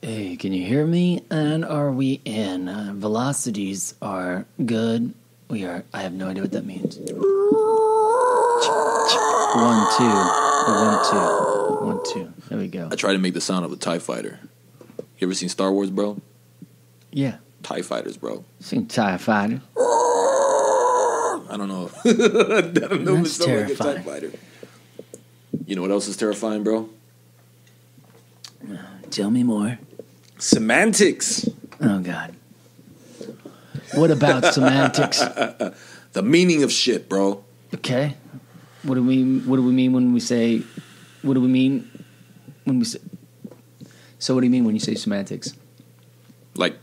Hey, can you hear me? And are we in? Velocities are good. We are. I have no idea what that means. 1, 2. 1, 2. 1, 2. There we go. I try to make the sound of a TIE fighter. You ever seen Star Wars, bro? Yeah. TIE fighters, bro. Seen TIE fighter. I don't know. I don't know if it's terrifying. like a TIE fighter. You know what else is terrifying, bro? Tell me more. Semantics. Oh, God. What about semantics? The meaning of shit, bro. Okay. What do we mean when we say? What do we mean when we say? So what do you mean when you say semantics? Like,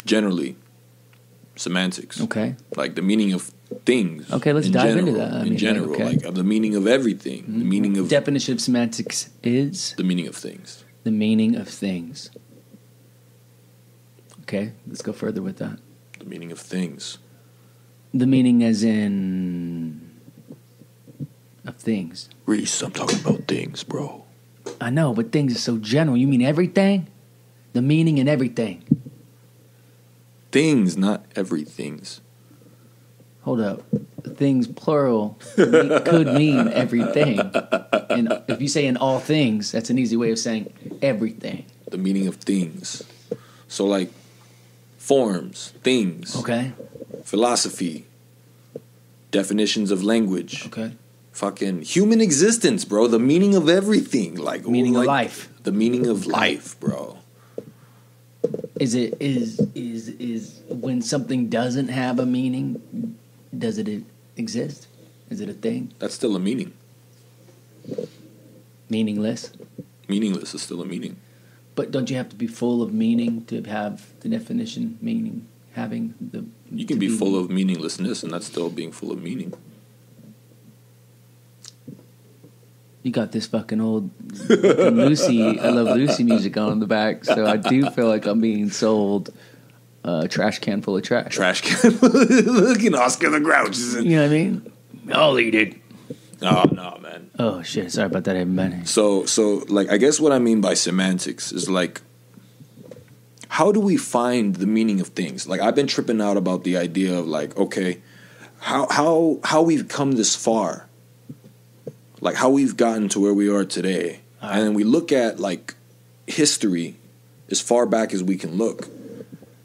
generally, semantics. Okay. Like the meaning of things. Okay, let's dive into that. In general, okay. like the meaning of everything. Mm-hmm. The meaning of definition of semantics is the meaning of things. the meaning of things. Okay, let's go further with that. The meaning of things. The meaning as in of things. Reese, I'm talking about things, bro. I know, but things is so general. You mean everything? The meaning in everything. Things, not everything's. Hold up. Things, plural, could mean everything. And if you say in all things, that's an easy way of saying everything. The meaning of things. So, like, forms, things. Okay. Philosophy. Definitions of language. Okay. Fucking human existence, bro. The meaning of everything. Like Meaning like, of life. The meaning of life, bro. Is when something doesn't have a meaning, does it exist? Is it a thing? That's still a meaning. Meaningless? Meaningless is still a meaning. But don't you have to be full of meaning to have the definition meaning? Having the You can be full of meaninglessness and that's still being full of meaning. You got this fucking old Lucy, I Love Lucy music on in the back, so I do feel like I'm being sold a trash can full of trash. Trash can. Look at Oscar the Grouch. You know what I mean? I'll eat it. Oh, no, man. Oh, shit. Sorry about that, everybody. So, like, I guess what I mean by semantics is, like, how do we find the meaning of things? Like, I've been tripping out about the idea of, like, okay, how we've come this far. Like, how we've gotten to where we are today. And then we look at, like, history as far back as we can look.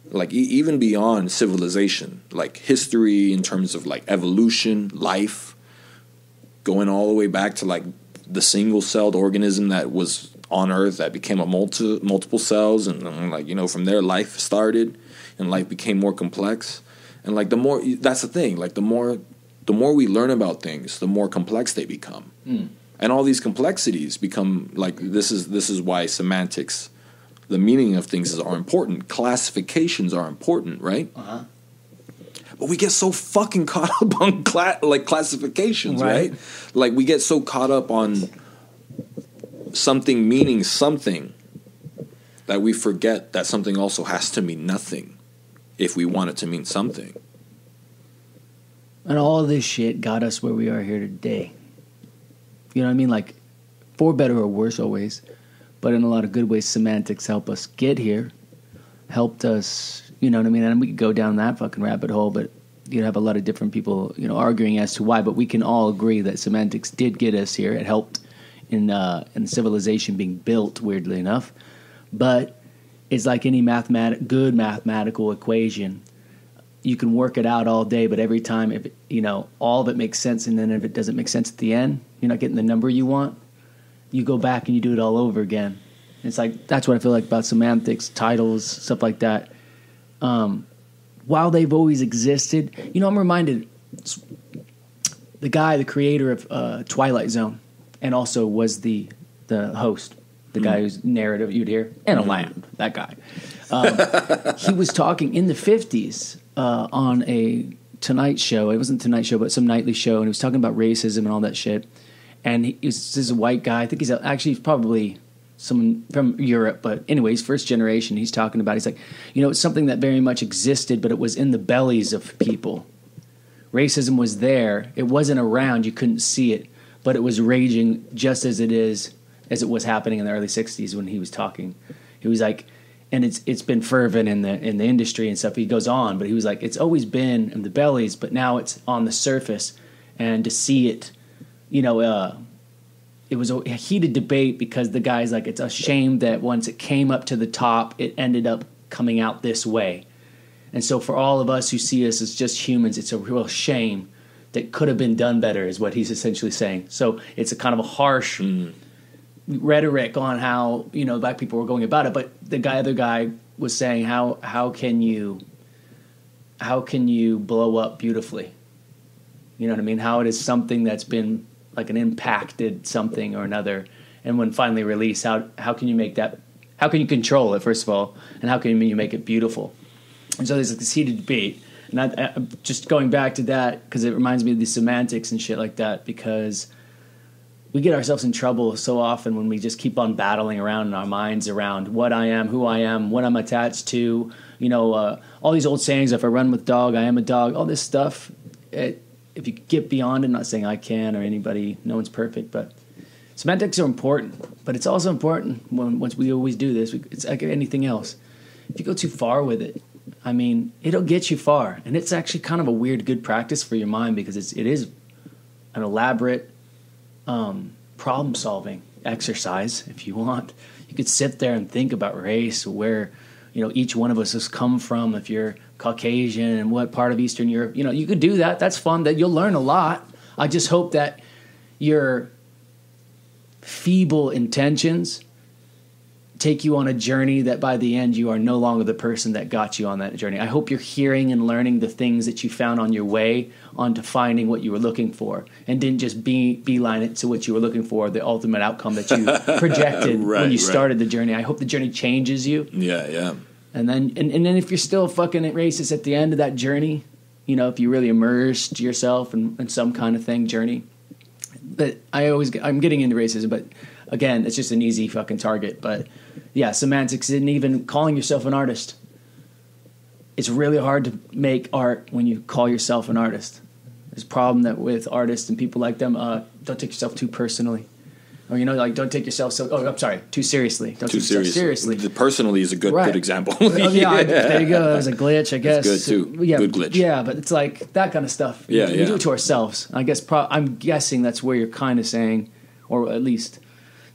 Like, even beyond civilization. Like, history in terms of, like, evolution, life. Going all the way back to, like, the single-celled organism that was on Earth that became a multiple cells. And, like, you know, from there, life started. And life became more complex. And, like, that's the thing. Like, the more we learn about things, the more complex they become. Mm. And all these complexities become, like, this is why semantics, the meaning of things are important. Classifications are important, right? Uh-huh. But we get so fucking caught up on classifications, right? Like, we get so caught up on something meaning something that we forget that something also has to mean nothing if we want it to mean something. And all this shit got us where we are here today. You know what I mean? Like, for better or worse always, but in a lot of good ways, semantics help us get here, helped us, you know what I mean? And we could go down that fucking rabbit hole, but you have a lot of different people, you know, arguing as to why, but we can all agree that semantics did get us here. It helped in civilization being built, weirdly enough. But it's like any good mathematical equation. You can work it out all day, but every time, if you know, all of it makes sense, and then if it doesn't make sense at the end, you're not getting the number you want, you go back and you do it all over again. It's like, that's what I feel like about semantics, titles, stuff like that. While they've always existed, you know, I'm reminded, the creator of Twilight Zone, and also was the host, the guy whose narrative you'd hear, and a lamb, that guy. He was talking in the 50s on a Tonight Show. It wasn't Tonight Show, but some nightly show, and he was talking about racism and all that shit. And he's a white guy. I think he's probably someone from Europe, but anyways, first generation. He's talking about, he's like, you know, it's something that very much existed, but it was in the bellies of people. Racism was there. It wasn't around. You couldn't see it, but it was raging just as it was happening in the early 60s when he was talking. He was like, and it's been fervent in the industry and stuff. He goes on, but he was like, it's always been in the bellies, but now it's on the surface, and to see it, you know, it was a heated debate because the guy's like, it's a shame that once it came up to the top, it ended up coming out this way. And so for all of us who see us as just humans, it's a real shame that could have been done better, is what he's essentially saying. So it's a kind of a harsh rhetoric on how, you know, black people were going about it. But the other guy was saying, how can you blow up beautifully? You know what I mean? How it is something that's been like an impacted something or another, and when finally released, how can you make that? How can you control it, first of all, and how can you make it beautiful? And so there's like this heated debate, and I'm just going back to that because it reminds me of the semantics and shit like that, because we get ourselves in trouble so often when we just keep on battling around in our minds around what I am, who I am, what I'm attached to, you know, all these old sayings, if I run with dog, I am a dog, all this stuff. If you get beyond it, not saying I can or anybody, no one's perfect, but semantics are important. But it's also important once we always do this, it's like anything else. If you go too far with it, I mean, it'll get you far. And it's actually kind of a weird, good practice for your mind, because it is an elaborate problem-solving exercise, if you want. You could sit there and think about race, where, you know, each one of us has come from, if you're Caucasian and what part of Eastern Europe, you know, you could do that. That's fun. That you'll learn a lot. I just hope that your feeble intentions take you on a journey that by the end you are no longer the person that got you on that journey. I hope you're hearing and learning the things that you found on your way onto finding what you were looking for, and didn't just beeline it to what you were looking for, the ultimate outcome that you projected when you started the journey. I hope the journey changes you. Yeah. And then if you're still fucking racist at the end of that journey, you know, if you really immersed yourself in some kind of journey. But I'm getting into racism, but again, it's just an easy fucking target. But yeah, semantics isn't even calling yourself an artist. It's really hard to make art when you call yourself an artist. There's a problem that with artists and people like them, don't take yourself too personally. Or, you know, like, don't take yourself too seriously. Don't take yourself seriously. The personally is a good example. There you go. That was a glitch, I guess. That's good, too. Yeah, good glitch. Yeah, but it's like that kind of stuff. We do it to ourselves. I guess I'm guessing that's where you're kind of saying, or at least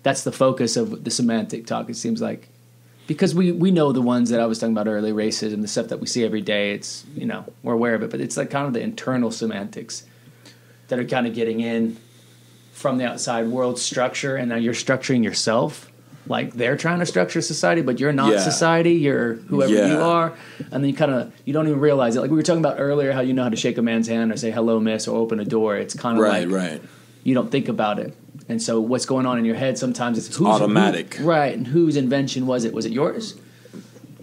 that's the focus of the semantic talk, it seems like. Because we know the ones that I was talking about earlier, racism, the stuff that we see every day, it's, you know, we're aware of it. But it's like kind of the internal semantics that are kind of getting in from the outside world structure, and now you're structuring yourself like they're trying to structure society, but you're not society, you're whoever you are, and then you don't even realize it. Like we were talking about earlier, how you know how to shake a man's hand or say hello miss or open a door. It's kind of like you don't think about it. And so what's going on in your head sometimes it's automatic. Right, and whose invention was it? Was it yours?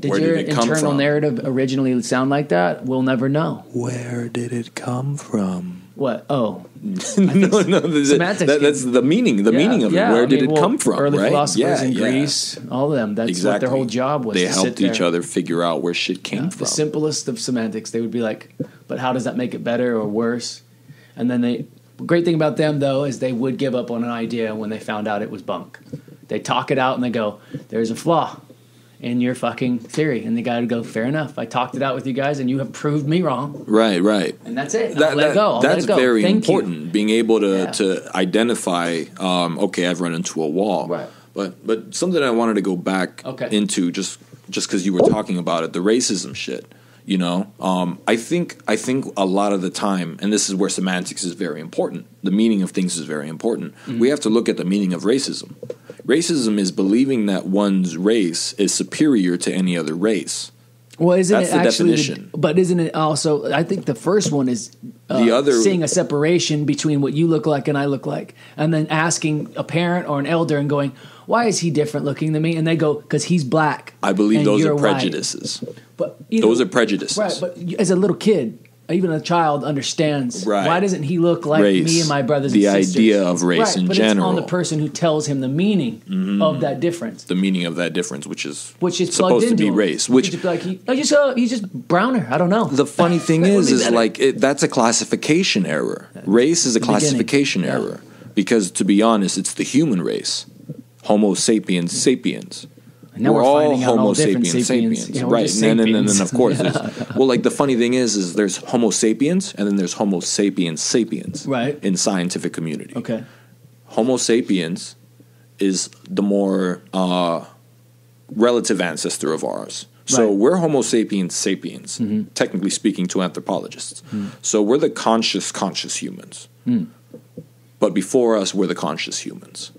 Where did it come from? Internal narrative originally sound like that? We'll never know. Where did it come from? What? Oh. No. That's the meaning. The meaning of it. Where did it come from? Early philosophers in Greece, all of them. That's what their whole job was. They helped each other figure out where shit came from. The simplest of semantics. They would be like, but how does that make it better or worse? And then the great thing about them, though, is they would give up on an idea when they found out it was bunk. They talk it out and they go, there's a flaw in your fucking theory. And the guy would go, fair enough. I talked it out with you guys and you have proved me wrong. Right. And that's it. Let it go. That's very important. Being able to identify, okay, I've run into a wall. Right. But something I wanted to go back into just because you were talking about it, the racism shit. You know, I think a lot of the time, and this is where semantics is very important. The meaning of things is very important. Mm-hmm. We have to look at the meaning of racism. Racism is believing that one's race is superior to any other race. Well, isn't That's it the actually? definition. But isn't it also? I think the first one is the other seeing a separation between what you look like and I look like, and then asking a parent or an elder and going, "Why is he different looking than me?" And they go, "Because he's black." I believe those are prejudices. White. But those are prejudices, right? But as a little kid, even a child understands. Right. Why doesn't he look like race, me and my brothers and sisters? The idea of race in but general. It's on the person who tells him the meaning of that difference. The meaning of that difference, which is supposed to be race. Which just be like he's just browner. I don't know. The funny thing is like that's a classification error. Race is a classification error because, to be honest, it's the human race, Homo sapiens sapiens. And now we're all finding out Homo all different sapiens, sapiens. Yeah, we're right? just And sapiens. of course, well, like the funny thing is there's Homo sapiens, and then there's Homo sapiens sapiens, Right. in scientific community. Okay. Homo sapiens is the more relative ancestor of ours. So Right. we're Homo sapiens sapiens, technically speaking, to anthropologists. So we're the conscious humans. But before us, we're the conscious humans.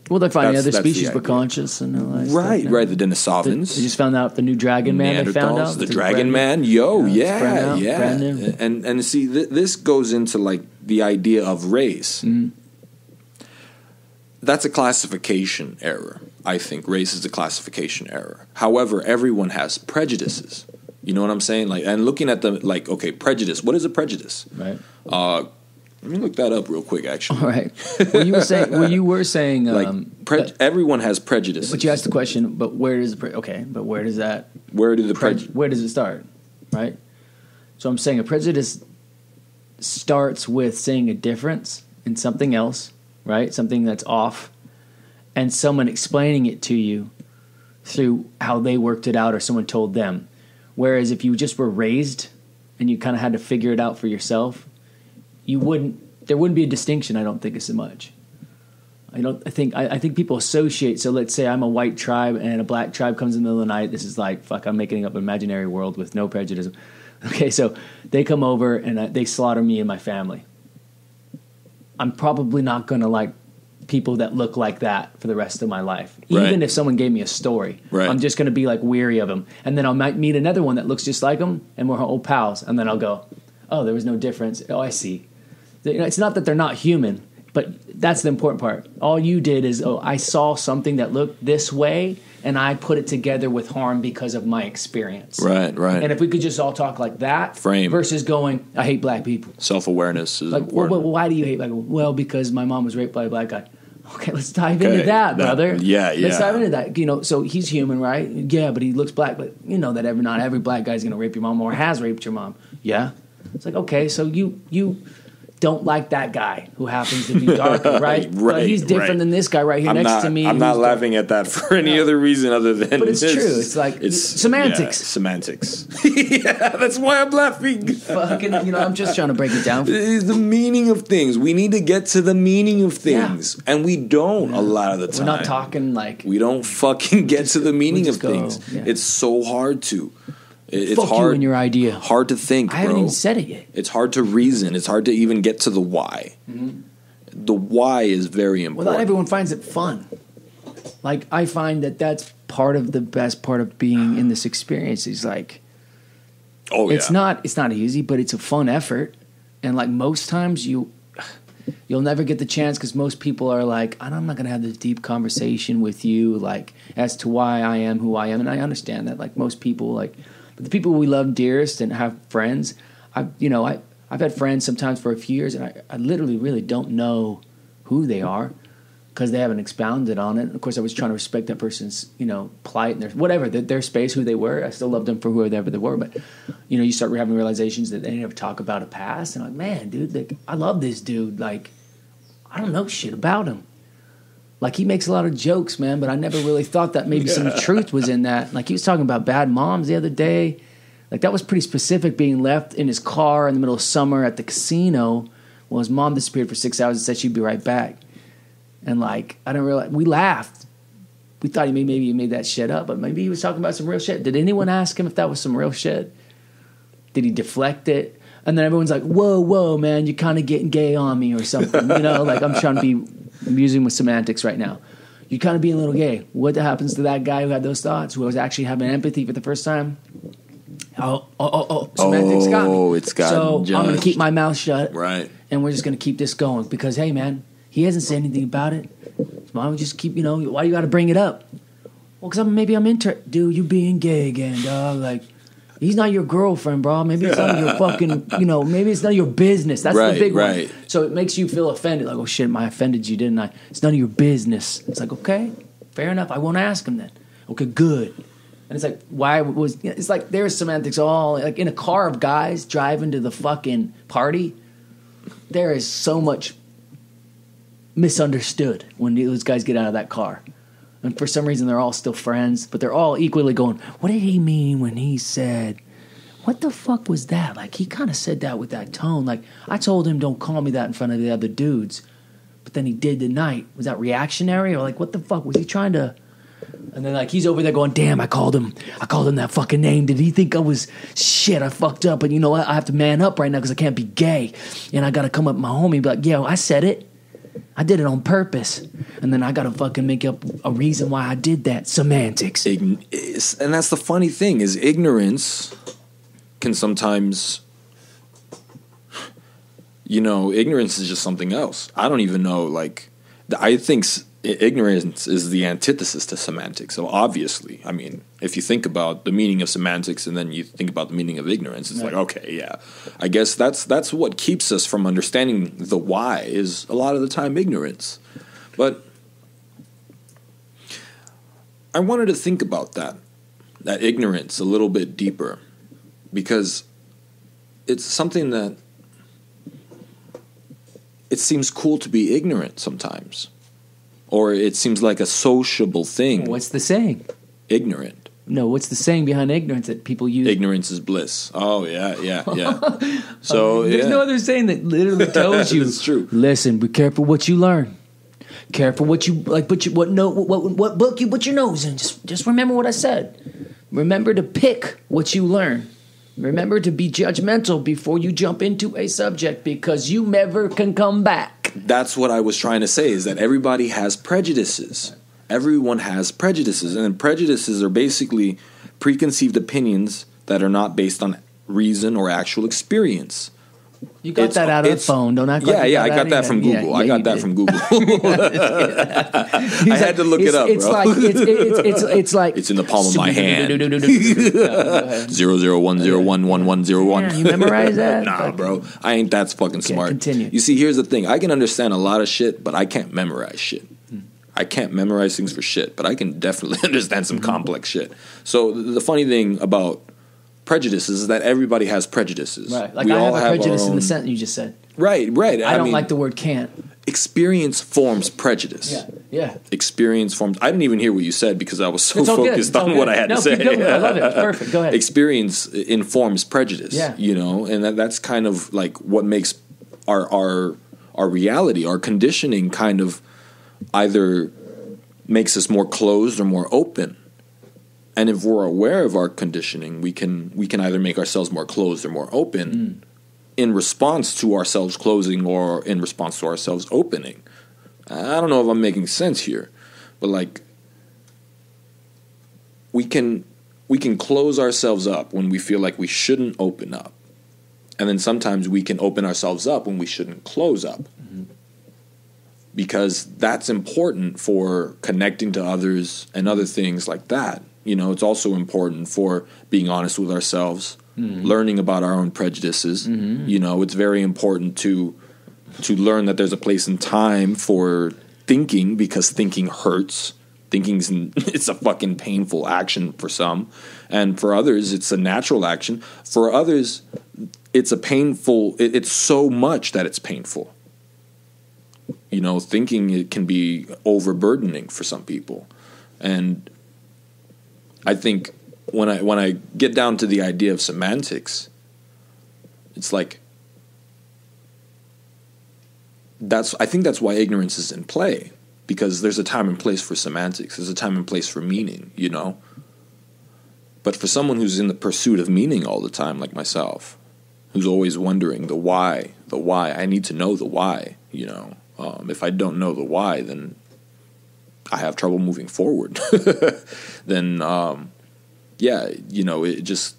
Well, they're finding That's- other that's the species were idea. conscious and all that stuff Right, now. right. The Denisovans. They just found out the new Dragon Man. They found Neanderthals, out the It's Dragon brand new. Man, yo, It's yeah, brand new, yeah, brand new. and see, this goes into like the idea of race. That's a classification error. I think race is a classification error. However, everyone has prejudices. You know what I'm saying? Like, and looking at the like, okay, prejudice. What is a prejudice? Right. Let me look that up real quick. Actually, All right. Well, you were saying, like, everyone has prejudices. but you asked the question. But where does but where does that? Where do the Where does it start? Right. So I'm saying a prejudice starts with seeing a difference in something else, right? Something that's off, and someone explaining it to you through how they worked it out or someone told them. Whereas if you just were raised and you kind of had to figure it out for yourself, there wouldn't be a distinction, I don't think, as much. I think people associate. So let's say I'm a white tribe and a black tribe comes in the middle of the night. This is like, fuck, I'm making up an imaginary world with no prejudice. Okay, so they come over and they slaughter me and my family. I'm probably not going to like people that look like that for the rest of my life. Right. Even if someone gave me a story, Right. I'm just going to be like weary of them. And then I might meet another one that looks just like them and we're old pals. And then I'll go, oh, there was no difference. Oh, I see. It's not that they're not human, but that's the important part. All you did is, I saw something that looked this way and I put it together with harm because of my experience. Right, right. And if we could just all talk like that Frame. versus going, I hate black people. Self-awareness is Like, important. why do you hate black people? Well, because my mom was raped by a black guy. Okay, let's dive Okay, into that, brother. yeah. Let's dive into that. So he's human, right? Yeah, but he looks black. But you know that not every black guy's going to rape your mom or has raped your mom. Yeah. It's like, okay, so you don't like that guy who happens to be darker, right? Right, But he's different right. than this guy right here next to me. I'm not who's laughing at that for any other reason other than But it's this. true. It's like semantics. Yeah, semantics. Yeah, that's why I'm laughing. fucking, I'm just trying to break it down. It's the meaning of things. We need to get to the meaning of things, and we don't a lot of the time. We're not talking like We don't fucking get to the meaning of just go, things. yeah. It's so hard to. It's fuck hard. you and your idea. Hard to think, I haven't bro. even said it yet. It's hard to reason. It's hard to even get to the why. The why is very Well, important. not everyone finds it fun. Like, I find that that's part of the best part of being in this experience is like, oh yeah. it's not easy, but it's a fun effort. And like most times you'll never get the chance because most people are like, I'm not going to have this deep conversation with you, like, as to why I am who I am. And I understand that, like, most people, like, but the people we love dearest and have friends, I've had friends sometimes for a few years, and I literally really don't know who they are because they haven't expounded on it. And of course, I was trying to respect that person's, plight and their space, who they were. I still love them for whoever they were. But, you start having realizations that they never talk about a past. And I'm like, man, dude, like, I love this dude. Like, I don't know shit about him. Like, he makes a lot of jokes, man, but I never really thought that maybe some truth was in that. Like, he was talking about bad moms the other day. Like, that was pretty specific, being left in his car in the middle of summer at the casino while his mom disappeared for 6 hours and said she'd be right back. And, like, I didn't realize. We laughed. We thought maybe he made that shit up, but maybe he was talking about some real shit. Did anyone ask him if that was some real shit? Did he deflect it? And then everyone's like, whoa, man, you're kind of getting gay on me or something. Like, I'm using with semantics right now. You're kind of being a little gay. What happens to that guy who had those thoughts, who was actually having empathy for the first time? Semantics got me. Oh, it's gotten So I'm going to keep my mouth shut. Right. And we're just going to keep this going because, hey, man, he hasn't said anything about it. So why don't we just keep, why you got to bring it up? Well, because maybe I'm interested. Dude, you being gay again, dog. Like, he's not your girlfriend, bro. Maybe it's none of your fucking, maybe it's none of your business. That's the big one. So it makes you feel offended. Like, oh, shit, I offended you, didn't I? It's none of your business. It's like, okay, fair enough. I won't ask him then. Okay, good. And it's like, it's like there's semantics all, like in a car of guys driving to the fucking party, there is so much misunderstood when those guys get out of that car. And for some reason, they're all still friends, but they're all equally going, what did he mean when he said, what the fuck was that? Like, he kind of said that with that tone. Like, I told him don't call me that in front of the other dudes, but then he did tonight. Was that reactionary? Or like, what the fuck? Was he trying to... And then like, he's over there going, damn, I called him that fucking name. Did he think I was... Shit, I fucked up. And you know what? I have to man up right now because I can't be gay. And I got to come up with my homie and be like, yo, I said it. I did it on purpose. And then I got to fucking make up a reason why I did that. Semantics. And that's the funny thing is ignorance can sometimes, ignorance is just something else. I don't even know, like, I think ignorance is the antithesis to semantics. So obviously, I mean, if you think about the meaning of semantics and then you think about the meaning of ignorance, it's like, okay, yeah. I guess that's what keeps us from understanding the why is a lot of the time ignorance. But I wanted to think about that ignorance a little bit deeper because it's something that it seems cool to be ignorant sometimes. Or it seems like a sociable thing. What's the saying? Ignorant. No, what's the saying behind ignorance that people use? Ignorance is bliss. Oh, yeah. So, there's no other saying that literally tells you. It's true. Listen, be careful what you learn. Careful what you like. What book you put your nose in. Just remember what I said. Remember to pick what you learn. Remember to be judgmental before you jump into a subject because you never can come back. That's what I was trying to say, is that everybody has prejudices. Everyone has prejudices. And prejudices are basically preconceived opinions that are not based on reason or actual experience. You got that out of the phone, don't act like I got that from Google. I got that from Google. I had to look it up, it's bro. Like, it's like... It's in the palm of my hand. 0010111101. Yeah, you memorize that? Nah, bro. I ain't that fucking smart. Continue. You see, here's the thing. I can understand a lot of shit, but I can't memorize shit. I can't memorize things for shit, but I can definitely understand some complex shit. So the funny thing about prejudices is that everybody has prejudices. Right. Like, I have a prejudice in the sentence you just said. Right. I don't like the word can't. Experience forms prejudice. Yeah. Experience forms... I didn't even hear what you said because I was so focused on what I had to say. Keep going. I love it. It's perfect. Go ahead. Experience informs prejudice. Yeah. And that's kind of like what makes our reality, our conditioning kind of either makes us more closed or more open. And if we're aware of our conditioning, we can either make ourselves more closed or more open in response to ourselves closing or in response to ourselves opening. I don't know if I'm making sense here, but like we can close ourselves up when we feel like we shouldn't open up. And then sometimes we can open ourselves up when we shouldn't close up. Because that's important for connecting to others and other things like that. It's also important for being honest with ourselves, learning about our own prejudices. It's very important to learn that there's a place and time for thinking because thinking hurts. It's a fucking painful action for some. And for others, it's a natural action. For others, it's it's so much that it's painful. Thinking it can be overburdening for some people. And I think when I get down to the idea of semantics, it's like I think that's why ignorance is in play, because there's a time and place for semantics. There's a time and place for meaning, But for someone who's in the pursuit of meaning all the time, like myself, who's always wondering the why, I need to know the why, if I don't know the why, then I have trouble moving forward. Then, it just,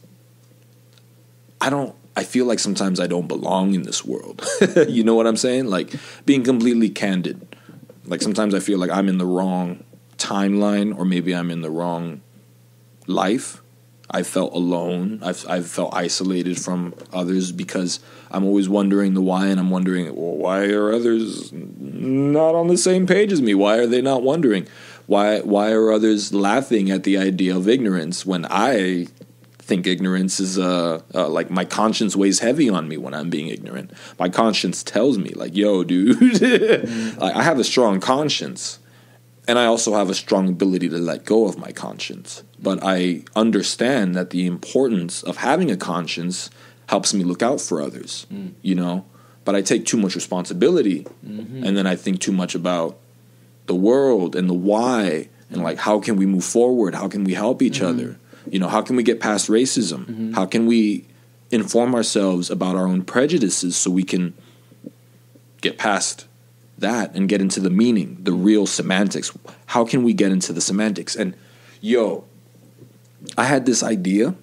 I feel like sometimes I don't belong in this world. You know what I'm saying? Like, being completely candid. Like, sometimes I feel like I'm in the wrong timeline, or maybe I'm in the wrong life. I felt alone. I've felt isolated from others because I'm always wondering the why, and I'm wondering, well, why are others not on the same page as me? Why are they not wondering? Why are others laughing at the idea of ignorance when I think ignorance is like my conscience weighs heavy on me when I'm being ignorant. My conscience tells me like, yo, dude, I have a strong conscience. And I also have a strong ability to let go of my conscience. But I understand that the importance of having a conscience helps me look out for others, you know? But I take too much responsibility, and then I think too much about the world and the why, and like, how can we move forward? How can we help each other? You know, how can we get past racism? How can we inform ourselves about our own prejudices so we can get past that and get into the meaning, the real semantics? How can we get into the semantics? And yo, I had this idea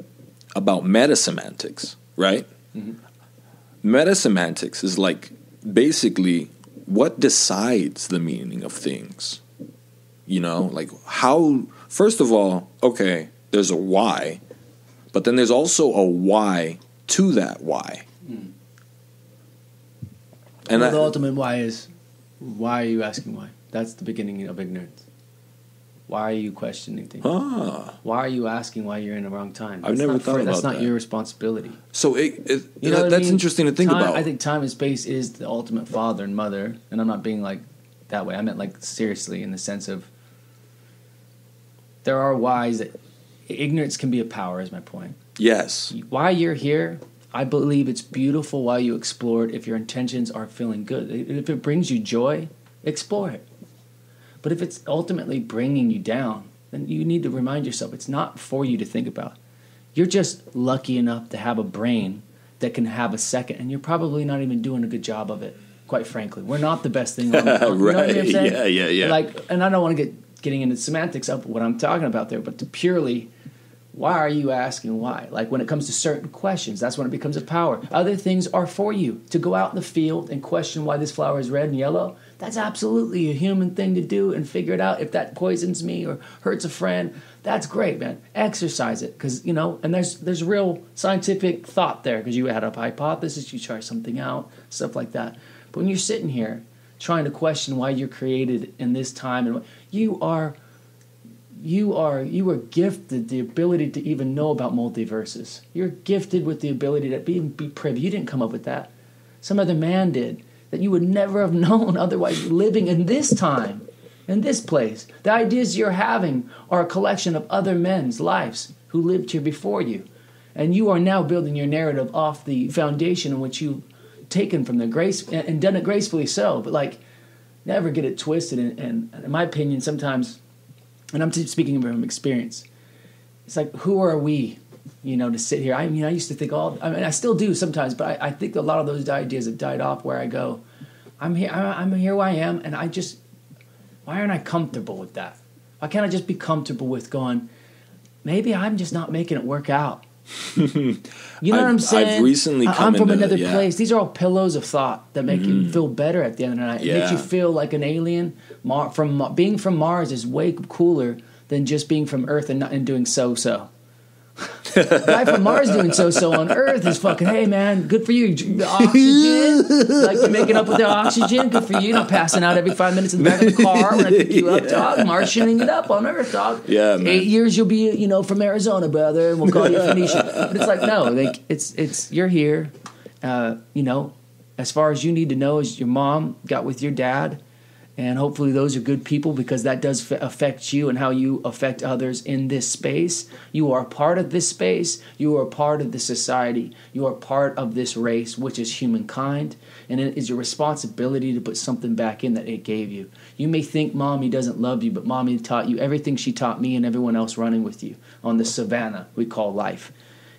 about meta-semantics, right? Meta-semantics is like basically what decides the meaning of things. You know, like how, first of all, okay, there's a why, but then there's also a why to that why. And the ultimate why is, why are you asking why? That's the beginning of ignorance. Why are you questioning things? Why are you asking why you're in the wrong time? I've never thought about that. That's not your responsibility. So that's interesting to think about. I think time and space is the ultimate father and mother, and I'm not being like that way. I meant like seriously in the sense of there are whys that ignorance can be a power, is my point. Yes. Why you're here, I believe it's beautiful while you explore it if your intentions are feeling good. If it brings you joy, explore it. But if it's ultimately bringing you down, then you need to remind yourself it's not for you to think about. You're just lucky enough to have a brain that can have a second, and you're probably not even doing a good job of it, quite frankly. We're not the best thing on the planet. Right. You know what I'm saying? Yeah. Like, and I don't want to getting into semantics of what I'm talking about there, but to purely, why are you asking why? Like when it comes to certain questions, that's when it becomes a power. Other things are for you. To go out in the field and question why this flower is red and yellow, that's absolutely a human thing to do and figure it out. If that poisons me or hurts a friend, that's great, man. Exercise it, because, you know, and there's real scientific thought there, because you had a hypothesis, you try something out, stuff like that. But when you're sitting here trying to question why you're created in this time, and you were gifted the ability to even know about multiverses. You're gifted with the ability to be privy. You didn't come up with that. Some other man did, that you would never have known otherwise, living in this time, in this place. The ideas you're having are a collection of other men's lives who lived here before you. And you are now building your narrative off the foundation in which you've taken from the grace, and done it gracefully so. But like, never get it twisted. And in my opinion, sometimes, and I'm speaking from experience, it's like, who are we, you know, to sit here? I mean, I used to think I still do sometimes, but I think a lot of those ideas have died off, where I go, I'm here where I am, and why aren't I comfortable with that? Why can't I just be comfortable with going, maybe I'm just not making it work out? You know what I'm saying? I've recently I'm from another place. These are all pillows of thought that make you feel better at the end of the night. It makes you feel like an alien. Being from Mars is way cooler than just being from Earth and doing so-so. The guy from Mars doing so-so on Earth is fucking, hey man, good for you. The oxygen, like you're making up with the oxygen, good for you. Not passing out every 5 minutes in the back of the car when I pick you up, dog. Martianing it up on Earth, dog. Yeah, man. 8 years you'll be, you know, from Arizona, brother, and we'll call you Phoenician. But it's like, no, like it's you're here. You know, as far as you need to know is your mom got with your dad. And hopefully those are good people, because that does affect you and how you affect others in this space. You are part of this space. You are part of the society. You are part of this race, which is humankind. And it is your responsibility to put something back in that it gave you. You may think Mommy doesn't love you, but Mommy taught you everything she taught me and everyone else running with you on the savannah we call life.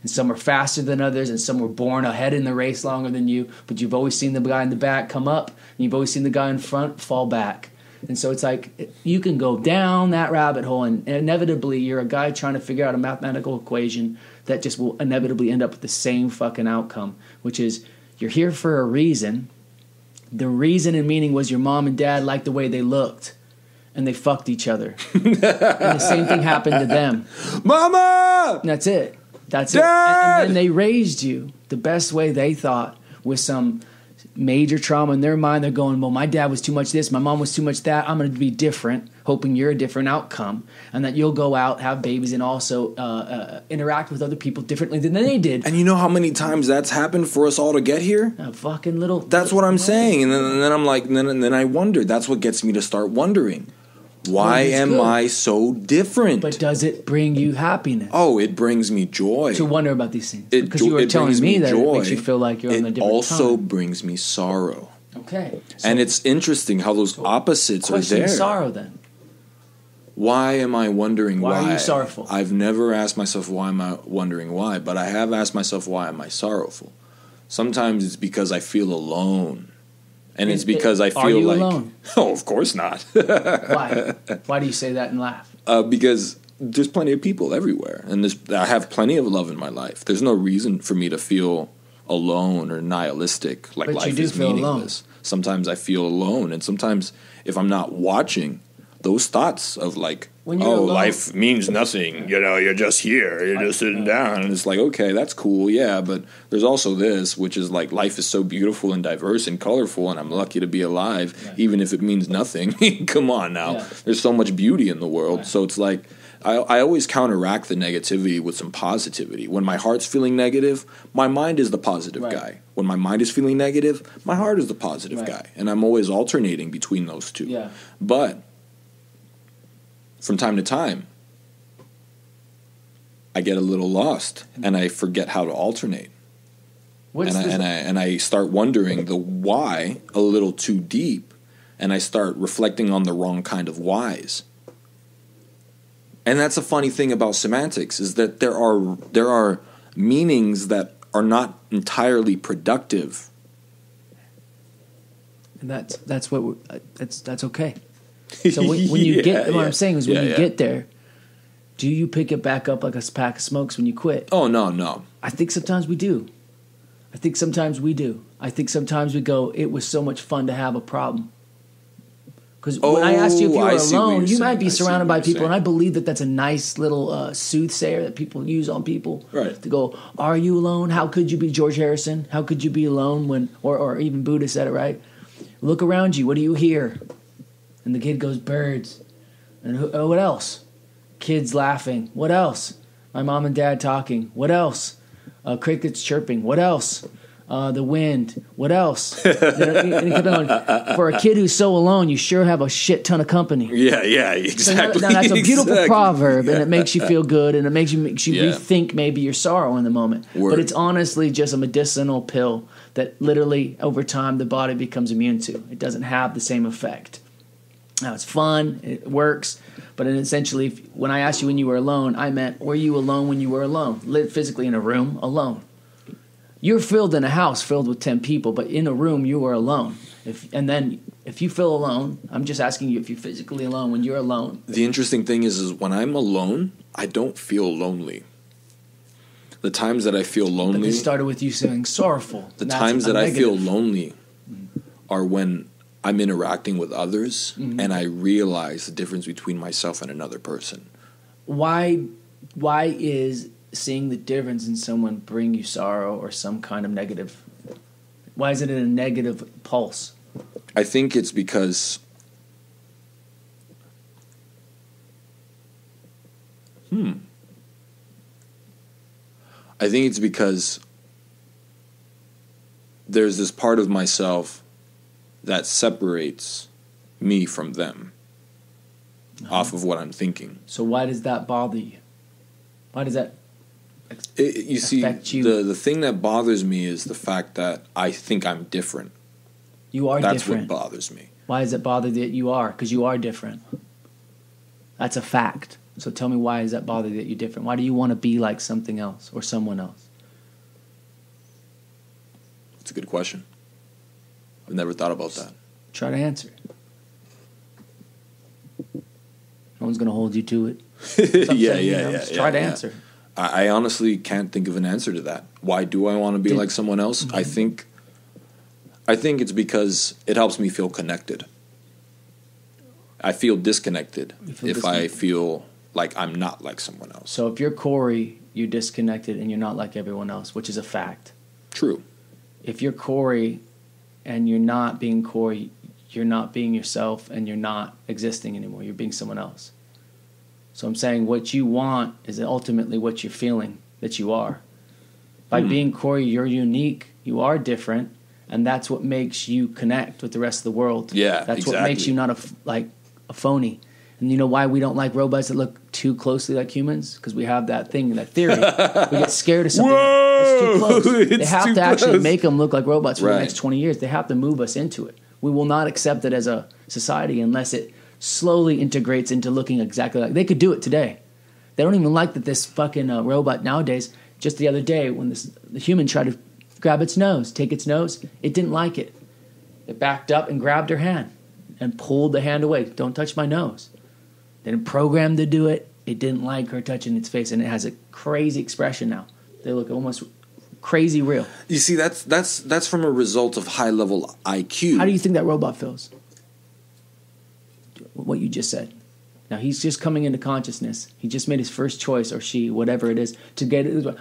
And some are faster than others, and some were born ahead in the race longer than you. But you've always seen the guy in the back come up, and you've always seen the guy in front fall back. And so it's like you can go down that rabbit hole, and inevitably you're a guy trying to figure out a mathematical equation that just will inevitably end up with the same fucking outcome, which is you're here for a reason. The reason and meaning was your mom and dad liked the way they looked, and they fucked each other. And the same thing happened to them. Mama! And that's it. That's Dad! it. And then they raised you the best way they thought, with some major trauma in their mind. They're going, well, my dad was too much this, my mom was too much that. I'm going to be different, hoping you're a different outcome, and that you'll go out, have babies, and also interact with other people differently than they did. And you know how many times that's happened for us all to get here? A fucking little. That's what I'm saying. And then I'm like, and then I wonder. That's what gets me to start wondering. Why am good. I so different? But does it bring you happiness? Oh, it brings me joy. To wonder about these things. Because you were telling me that it makes you feel like you're on a different time. It also brings me sorrow. Okay. So, and it's interesting how those opposites are there. Sorrow then. Why am I wondering why? Why are you sorrowful? I've never asked myself why am I wondering why, but I have asked myself why am I sorrowful. Sometimes it's because I feel alone. And it's because I feel are you like alone? Oh, of course not. Why? Why do you say that and laugh? Because there's plenty of people everywhere, and I have plenty of love in my life. There's no reason for me to feel alone or nihilistic, like but life you do is feel meaningless. Alone. Sometimes I feel alone, and sometimes if I'm not watching, those thoughts of like, alone, life means nothing, you're just here, you're just sitting down, and it's like, okay, that's cool, yeah, but there's also this, which is like, life is so beautiful and diverse and colorful, and I'm lucky to be alive, even if it means nothing. Come on now, there's so much beauty in the world, so it's like, I always counteract the negativity with some positivity. When my heart's feeling negative, my mind is the positive guy. When my mind is feeling negative, my heart is the positive guy. And I'm always alternating between those two. Yeah. But from time to time, I get a little lost and I forget how to alternate. And I start wondering the why a little too deep, and I start reflecting on the wrong kind of whys. And that's a funny thing about semantics, is that there are meanings that are not entirely productive. And that's okay. So when you get what I'm saying is when you get there, do you pick it back up like a pack of smokes when you quit? Oh no. I think sometimes we do. I think sometimes we go, it was so much fun to have a problem. Because when I asked you if you were alone, you might be surrounded by people, and I believe that that's a nice little soothsayer that people use on people. Right. To go, are you alone? How could you be George Harrison? How could you be alone when, or even Buddha said it, right? Look around you. What do you hear? And the kid goes, birds. And what else? Kids laughing. What else? My mom and dad talking. What else? Crickets chirping. What else? The wind. What else? For a kid who's so alone, you sure have a shit ton of company. Yeah, exactly. So now that's a beautiful proverb, and it makes you feel good, and it makes you rethink maybe your sorrow in the moment. Word. But it's honestly just a medicinal pill that literally over time the body becomes immune to. It doesn't have the same effect. Now, it's fun, it works, but essentially, when I asked you when you were alone, I meant, were you alone when you were alone? Live physically in a room, alone. You're filled in a house filled with 10 people, but in a room, you are alone. If you feel alone, I'm just asking you if you're physically alone when you're alone. The interesting thing is when I'm alone, I don't feel lonely. The times that I feel lonely... But this started with you saying sorrowful. The times that I feel lonely are when I'm interacting with others, and I realize the difference between myself and another person. Why is seeing the difference in someone bring you sorrow or some kind of negative? Why is it a negative pulse? I think it's because there's this part of myself that separates me from them off of what I'm thinking. So why does that bother you? Why does that affect you? The thing that bothers me is the fact that I think I'm different. You are That's different. That's what bothers me. Why does it bother that you are? Because you are different. That's a fact. So tell me, why does that bother that you're different? Why do you want to be like something else or someone else? That's a good question. I've never thought about that. Try to answer it. No one's going to hold you to it. Try to answer. I honestly can't think of an answer to that. Why do I want to be like someone else? I think it's because it helps me feel connected. I feel disconnected if I feel like I'm not like someone else. So if you're Corey, you're disconnected and you're not like everyone else, which is a fact. True. If you're Corey and you're not being Corey, you're not being yourself and you're not existing anymore. You're being someone else. So I'm saying what you want is ultimately what you're feeling that you are. By being Corey, you're unique, you are different, and that's what makes you connect with the rest of the world. Yeah, That's what makes you not a phony. And you know why we don't like robots that look too closely like humans? Because we have that thing, that theory. We get scared of something that's too close. They have to actually make them look like robots for the next 20 years. They have to move us into it. We will not accept it as a society unless it slowly integrates into looking exactly like... They could do it today. They don't even like that this fucking robot nowadays... Just the other day when the human tried to grab its nose, take its nose, it didn't like it. It backed up and grabbed her hand and pulled the hand away. Don't touch my nose. They didn't program to do it. It didn't like her touching its face, and it has a crazy expression now. They look almost crazy real. You see, that's from a result of high level IQ. How do you think that robot feels? What you just said. Now, he's just coming into consciousness. He just made his first choice, or she, whatever it is, to get it.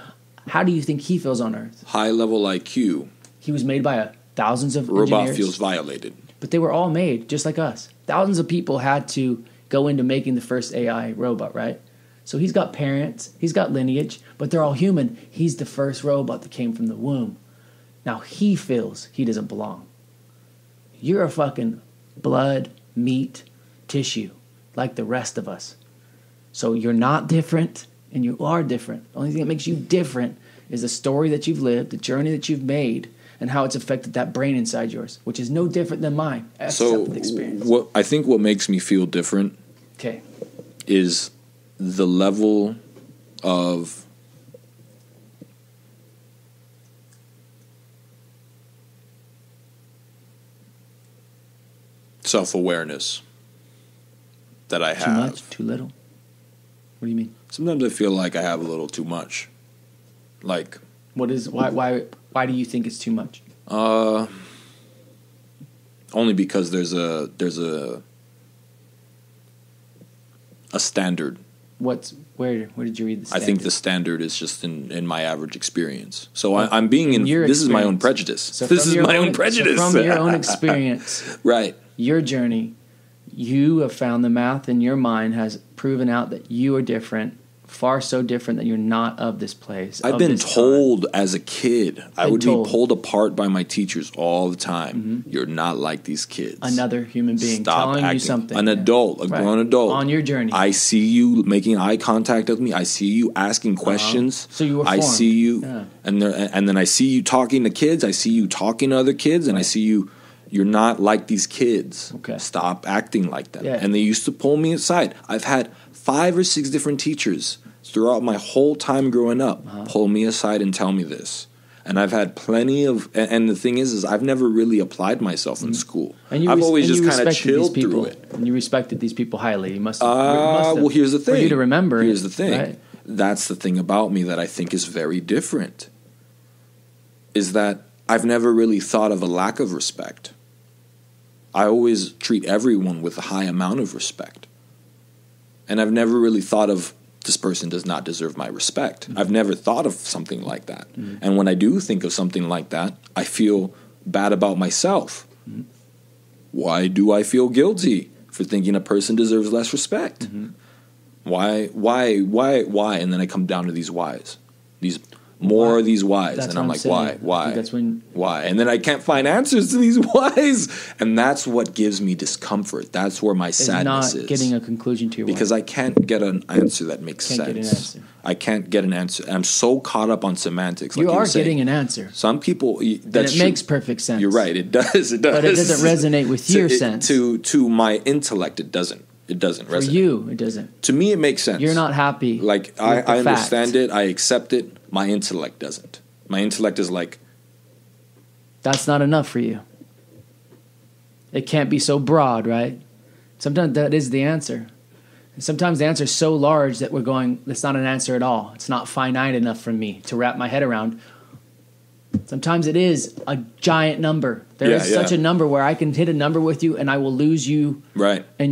How do you think he feels on Earth? High level IQ. He was made by thousands of robot engineers. Feels violated. But they were all made just like us. Thousands of people had to go into making the first AI robot, right? So he's got parents, he's got lineage, but they're all human. He's the first robot that came from the womb. Now he feels he doesn't belong. You're a fucking blood, meat, tissue, like the rest of us. So you're not different, and you are different. The only thing that makes you different is the story that you've lived, the journey that you've made, and how it's affected that brain inside yours, which is no different than mine. So I think what makes me feel different is the level of self-awareness that I have. Too much? Too little? What do you mean? Sometimes I feel like I have a little too much. Like, why do you think it's too much? Only because there's a standard. Where did you read the standard? I think the standard is just in my average experience. So I'm being in this is my own prejudice. So this is my own prejudice. So from your own experience, right? Your journey, you have found the math in your mind has proven out that you are different, far so different that you're not of this place. I've been told as a kid, I would be pulled apart by my teachers all the time. Mm-hmm. You're not like these kids. Another human being telling you something. An adult, grown adult. On your journey. I see you making eye contact with me. I see you asking questions. So you were formed. I see you, and then I see you talking to kids. I see you talking to other kids, and I see you. You're not like these kids. Okay. Stop acting like them. Yeah. And they used to pull me aside. I've had 5 or 6 different teachers throughout my whole time growing up pull me aside and tell me this. And I've had plenty of... And the thing is I've never really applied myself in school. I've always just kind of chilled through it. And you respected these people highly. You must have. Well, here's the thing. For you to remember. Here's the thing. Right? That's the thing about me that I think is very different. Is that I've never really thought of a lack of respect. I always treat everyone with a high amount of respect. And I've never really thought of, this person does not deserve my respect. Mm-hmm. I've never thought of something like that. Mm-hmm. And when I do think of something like that, I feel bad about myself. Mm-hmm. Why do I feel guilty for thinking a person deserves less respect? Mm-hmm. Why? And then I come down to these whys. These whys, that's and I'm like, saying. why? That's when Why? And then I can't find answers to these whys, and that's what gives me discomfort. That's where my sadness is. Not getting a conclusion to your because why. I can't get an answer that makes sense. I can't get an answer. I'm so caught up on semantics. Like you are getting an answer. Some people, it makes perfect sense. You're right. It does. It does. But it doesn't resonate with your sense. To my intellect, it doesn't. It doesn't resonate. For you, it doesn't. To me, it makes sense. You're not happy. Like I understand it. I accept it. My intellect doesn't. My intellect is like, that's not enough for you. It can't be so broad, right? Sometimes that is the answer. And sometimes the answer is so large that we're going, that's not an answer at all. It's not finite enough for me to wrap my head around. Sometimes it is a giant number. There is such a number where I can hit a number with you and I will lose you. Right. And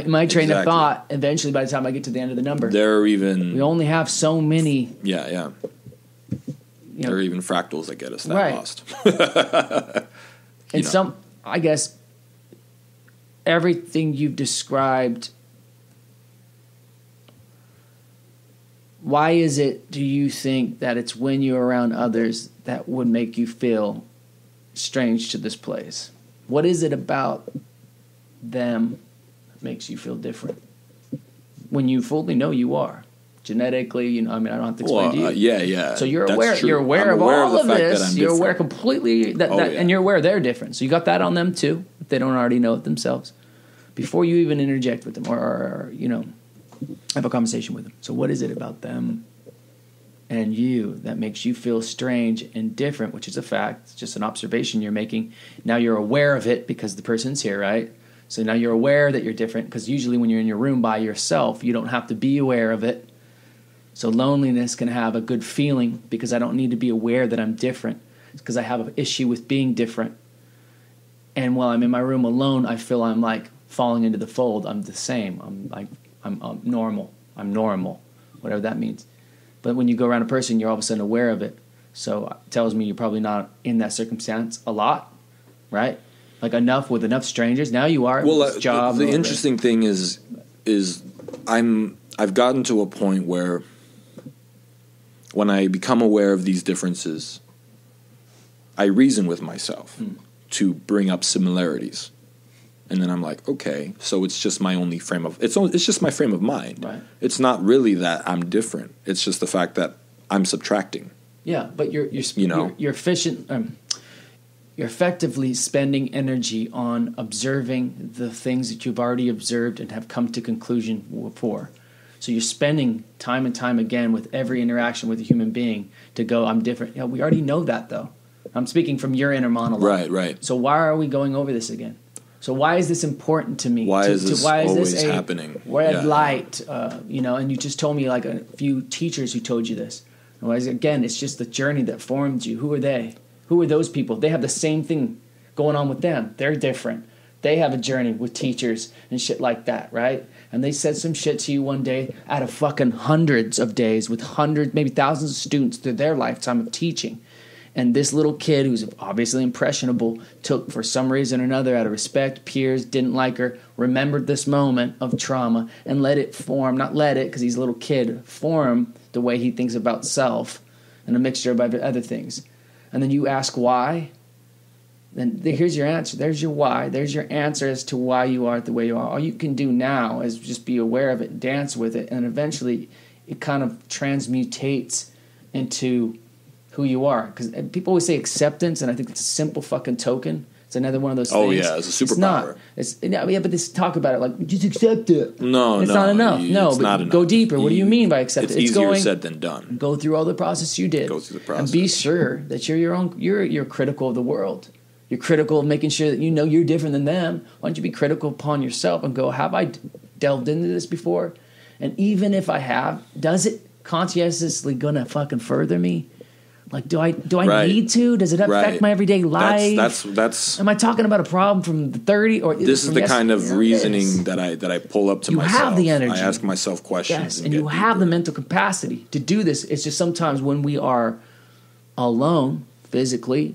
my train of thought eventually by the time I get to the end of the number. We only have so many. Yeah. There are even fractals that get us that lost. And I guess, everything you've described, why is it, do you think, that it's when you're around others that would make you feel strange to this place? What is it about them that makes you feel different? when you fully know you are. Genetically, you know, I mean, I don't have to explain to you. Yeah. So you're That's aware. true. You're aware I'm of aware all of of the fact this. that I'm You're different. aware completely and you're aware they're different. So you got that on them too, if they don't already know it themselves, before you even interject with them or you know, have a conversation with them. So what is it about them and you that makes you feel strange and different? Which is a fact. It's just an observation you're making. Now you're aware of it because the person's here, right? So now you're aware that you're different, because usually when you're in your room by yourself, you don't have to be aware of it. So loneliness can have a good feeling because I don't need to be aware that I'm different. It's because I have an issue with being different. And while I'm in my room alone, I feel I'm like falling into the fold. I'm the same. I'm normal. I'm normal, whatever that means. But when you go around a person, you're all of a sudden aware of it. So it tells me you're probably not in that circumstance a lot, right? Like with enough strangers. Now you are. Well, job. the interesting thing is I've gotten to a point where when I become aware of these differences, I reason with myself to bring up similarities, and then I'm like, okay, so it's just my only it's just my frame of mind. Right. It's not really that I'm different. It's just the fact that I'm subtracting. Yeah, but you're efficient. You're effectively spending energy on observing the things that you've already observed and have come to conclusion for. So you're spending time and time again with every interaction with a human being to go, I'm different. Yeah, we already know that, though. I'm speaking from your inner monologue. Right. So why are we going over this again? So why is this important to me? Why is this always a happening? Red light, you know, and you just told me like a few teachers who told you this. Again, it's just the journey that formed you. Who are they? Who are those people? They have the same thing going on with them. They're different. They have a journey with teachers and shit like that, right? And they said some shit to you one day out of fucking hundreds of days with hundreds, maybe thousands of students through their lifetime of teaching. And this little kid who's obviously impressionable took, for some reason or another, out of respect, peers, didn't like her, remembered this moment of trauma and let it form, not let it because he's a little kid, form the way he thinks about self and a mixture of other things. And then you ask why, then here's your answer. There's your why. There's your answer as to why you are the way you are. All you can do now is just be aware of it, dance with it, and eventually it kind of transmutates into who you are. Because people always say acceptance, and I think it's a simple fucking token. It's another one of those things. Oh, yeah, it's a superpower. Yeah, but they talk about it like, just accept it. No, it's not enough. It's not enough. Go deeper. What do you mean by accept it? It's easier said than done. Go through all the process you did. Go through the process. And be sure that you're critical of the world. You're critical of making sure that you know you're different than them. Why don't you be critical upon yourself and go, have I delved into this before? And even if I have, does it conscientiously gonna fucking further me? Like, do I Right. need to? Does it affect my everyday life? That's. Am I talking about a problem from the 30 or This is the kind of reasoning Yes. that I pull up to You myself. have the energy. I ask myself questions. Yes, and get you have deeper. the mental capacity to do this. It's just sometimes when we are alone physically,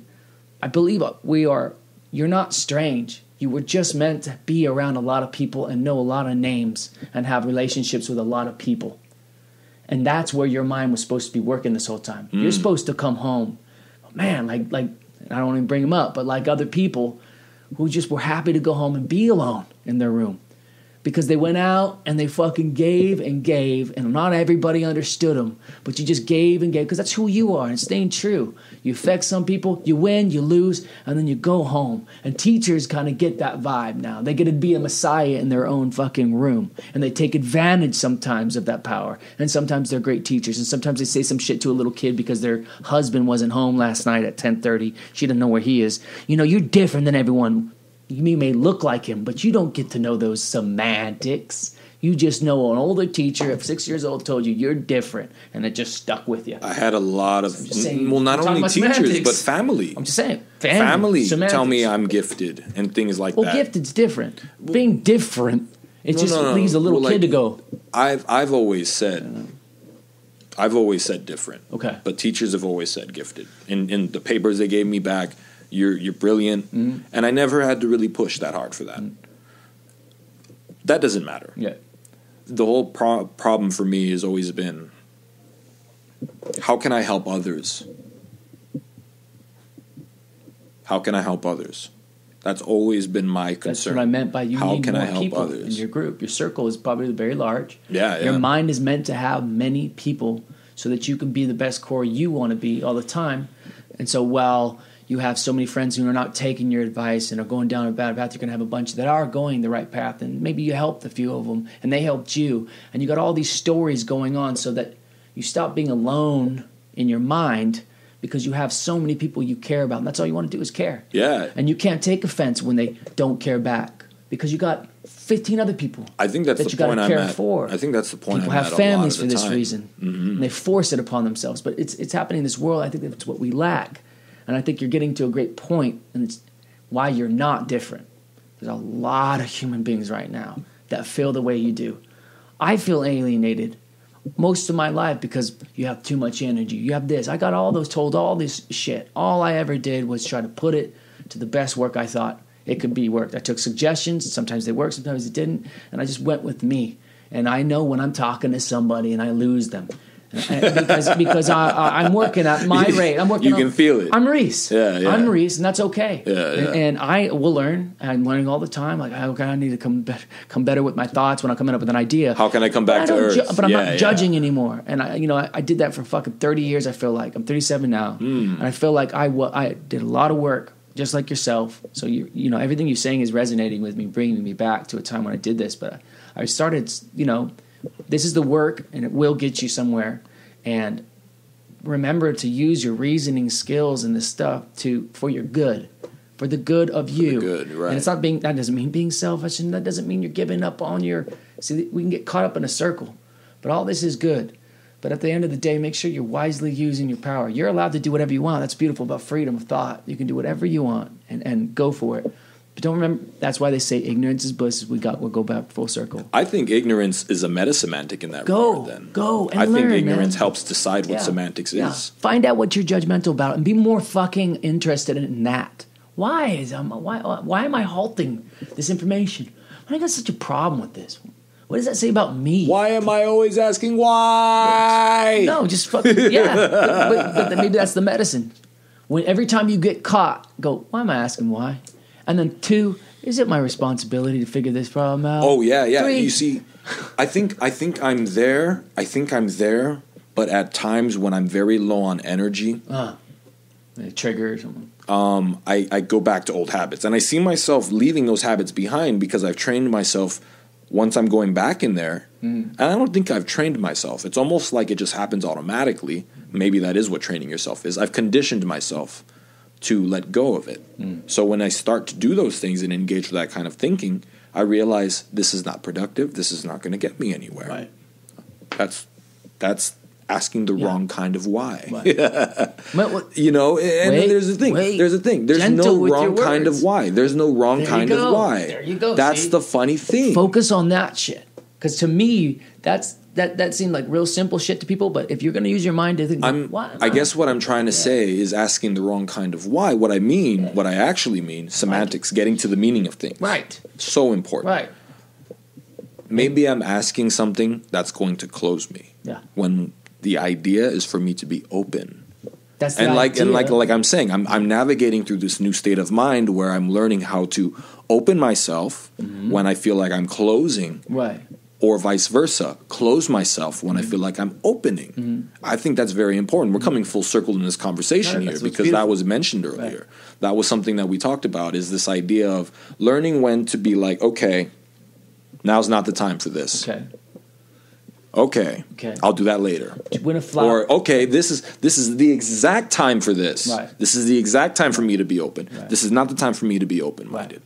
I believe you're not strange. You were just meant to be around a lot of people and know a lot of names and have relationships with a lot of people. And that's where your mind was supposed to be working this whole time. You're supposed to come home, man, like I don't want to bring them up, but like other people who just were happy to go home and be alone in their room. Because they went out and they fucking gave, and not everybody understood them, but you just gave and gave, because that's who you are, and staying true. You affect some people, you win, you lose, and then you go home. And teachers kind of get that vibe now. They get to be a messiah in their own fucking room, and they take advantage sometimes of that power. And sometimes they're great teachers, and sometimes they say some shit to a little kid because their husband wasn't home last night at 10:30. She didn't know where he is. You know, you're different than everyone. You may look like him, but you don't get to know those semantics. You just know an older teacher of 6 years old told you you're different, and it just stuck with you. I had a lot of, saying, well, not only teachers, semantics. but family. I'm just saying, Family semantics. tell me I'm gifted and things like that. Well, gifted's different. Being different, it just No. leaves a little Well, kid to go. I've always said different. Okay. But teachers have always said gifted. In the papers they gave me back, you're brilliant, and I never had to really push that hard for that. That doesn't matter. Yeah. The whole problem for me has always been, how can I help others? How can I help others? That's always been my concern. That's what I meant by you How need can more I help people others? in your group. Your circle is probably very large. Yeah, Your yeah. mind is meant to have many people so that you can be the best core you want to be all the time. And so while you have so many friends who are not taking your advice and are going down a bad path, you're going to have a bunch that are going the right path. And maybe you helped a few of them and they helped you. And you got all these stories going on so that you stop being alone in your mind because you have so many people you care about. And that's all you want to do is care. Yeah. And you can't take offense when they don't care back because you got 15 other people. I think that's that the you gotta point I'm care at. for. I think that's the point People I'm have at families a for lot of this the time. reason. Mm-hmm. And they force it upon themselves. But it's happening in this world. I think that's what we lack. And I think you're getting to a great point, and it's why you're not different. There's a lot of human beings right now that feel the way you do. I feel alienated most of my life because you have too much energy. You have this. I got told all this shit. All I ever did was try to put it to the best work I thought it could be worked. I took suggestions. Sometimes they worked, sometimes they didn't. And I just went with me. And I know when I'm talking to somebody and I lose them. because I'm working at my rate. You can feel it. I'm Reese. Yeah. I'm Reese, and that's okay. Yeah. And I will learn. I'm learning all the time. Like, okay, I need to come better with my thoughts when I'm coming up with an idea. How can I come back to earth? But I'm not judging anymore. And I did that for fucking 30 years. I feel like I'm 37 now, and I feel like I did a lot of work, just like yourself. So everything you're saying is resonating with me, bringing me back to a time when I did this. But I started, this is the work, and it will get you somewhere. And remember to use your reasoning skills and this stuff for your good, for the good of you. Good, right. And it's not that doesn't mean being selfish, and that doesn't mean you're giving up on your. See, we can get caught up in a circle, but all this is good. But at the end of the day, make sure you're wisely using your power. You're allowed to do whatever you want. That's beautiful about freedom of thought. You can do whatever you want and go for it. But don't remember, that's why they say ignorance is bliss. We'll go back full circle. I think ignorance is a meta-semantic in that regard then. Go and I learn, think ignorance man. helps decide what semantics is. Find out what you're judgmental about and be more fucking interested in that. Why am I halting this information? Why I got such a problem with this? What does that say about me? Why am I always asking why? No, just fucking, but maybe that's the medicine. When every time you get caught, go, why am I asking why? And then 2, is it my responsibility to figure this problem out? Oh yeah. 3, You see, I think I'm there. But at times when I'm very low on energy, a trigger or something. I go back to old habits, and I see myself leaving those habits behind because I've trained myself. Once I'm going back in there, and I don't think I've trained myself. It's almost like it just happens automatically. Maybe that is what training yourself is. I've conditioned myself to let go of it. So when I start to do those things and engage with that kind of thinking, I realize this is not productive. This is not going to get me anywhere. Right. That's asking the wrong kind of why. Right. There's the thing. There's the thing. There's Gentle no with wrong your kind words. of why. There's no wrong There you kind of go. why. There you go. That's See? the funny thing. Focus on that shit. Because to me, that seemed like real simple shit to people. But if you're going to use your mind to think, I guess what I'm trying to say is asking the wrong kind of why. What I actually mean, semantics, getting to the meaning of things. Right. So important. Right. Maybe I'm asking something that's going to close me. Yeah. When the idea is for me to be open. That's the idea. idea. like I'm saying, I'm navigating through this new state of mind where I'm learning how to open myself when I feel like I'm closing. Right. Or vice versa, close myself when I feel like I'm opening. I think that's very important. We're coming full circle in this conversation here because that was mentioned earlier. Right. That was something that we talked about, is this idea of learning when to be like, okay, now's not the time for this. Okay. I'll do that later. Win a flower. Or okay, this is the exact time for this. Right. This is the exact time for me to be open. Right. This is not the time for me to be open-minded. Right.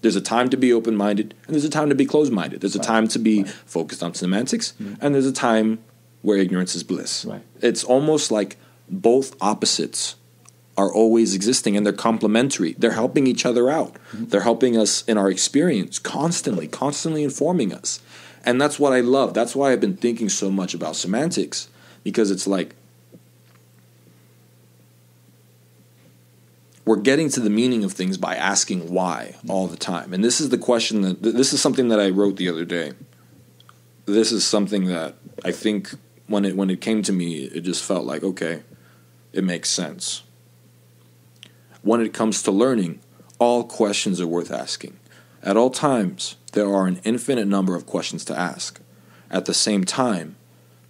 There's a time to be open-minded, and there's a time to be closed-minded. There's a time to be focused on semantics, and there's a time where ignorance is bliss. Right. It's almost like both opposites are always existing, and they're complementary. They're helping each other out. They're helping us in our experience constantly informing us. And that's what I love. That's why I've been thinking so much about semantics, because it's like we're getting to the meaning of things by asking why all the time. And this is the question this is something that I wrote the other day. This is something that I think when it came to me, it just felt like, okay, it makes sense. When it comes to learning, all questions are worth asking. At all times, there are an infinite number of questions to ask. At the same time,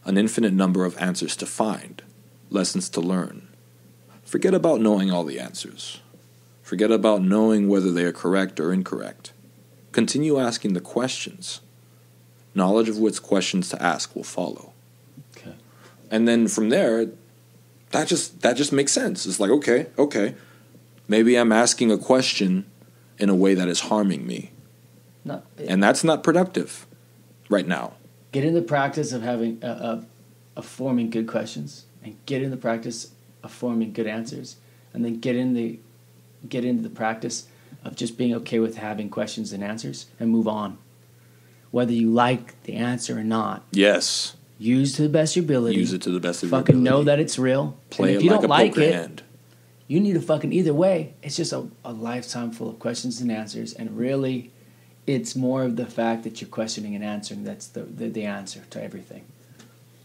an infinite number of answers to find, lessons to learn. Forget about knowing all the answers. Forget about knowing whether they are correct or incorrect. Continue asking the questions. Knowledge of which questions to ask will follow. Okay. And then from there, that just makes sense. It's like, okay. Maybe I'm asking a question in a way that is harming me. And that's not productive right now. Get in the practice of having of forming good questions, and get in the practice of forming good answers, and then get into the practice of just being okay with having questions and answers, and move on. Whether you like the answer or not. Yes. Use to the best of your ability. Use it to the best of your ability. Fucking know that it's real. Play and if it you like don't a like poker it, hand. you need to fucking either way. It's just a lifetime full of questions and answers, and really, it's more of the fact that you're questioning and answering that's the answer to everything.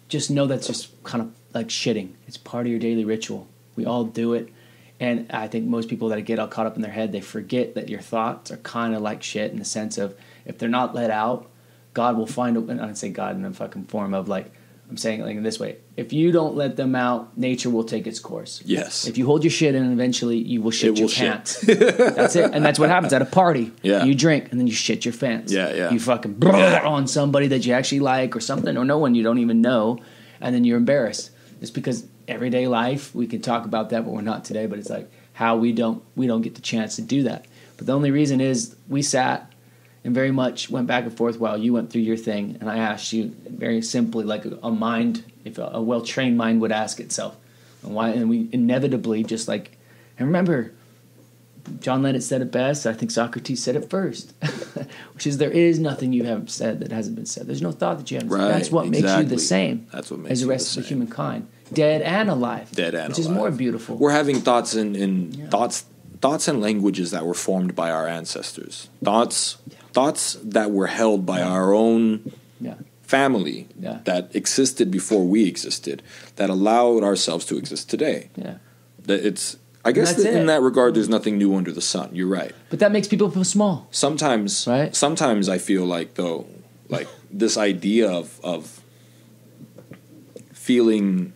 Just know that's just kind of like shitting. It's part of your daily ritual. We all do it. And I think most people that get all caught up in their head, they forget that your thoughts are kind of like shit in the sense of if they're not let out, God will find a... And I don't say God in a fucking form of like... I'm saying it like in this way. If you don't let them out, nature will take its course. Yes. If you hold your shit in, eventually you will shit your pants. That's it. And that's what happens at a party. Yeah. You drink and then you shit your pants. Yeah. You fucking on somebody that you actually like or something, or no one you don't even know, and then you're embarrassed. It's because everyday life, we can talk about that, but we're not today. But it's like how we don't get the chance to do that. But the only reason is we sat and very much went back and forth while you went through your thing, and I asked you very simply, like a mind, if a well-trained mind would ask itself, and we inevitably just like, and remember, John Lennon said it best. I think Socrates said it first, which is there is nothing you haven't said that hasn't been said. There's no thought that you haven't said. That's what makes you the same. That's what makes as the rest of the humankind, dead and alive. Which is more beautiful. We're having thoughts thoughts and languages that were formed by our ancestors. Thoughts that were held by our own family that existed before we existed, that allowed ourselves to exist today. Yeah. I guess in that regard, there's nothing new under the sun. You're right. But that makes people feel small. Sometimes I feel like, though, like this idea of feeling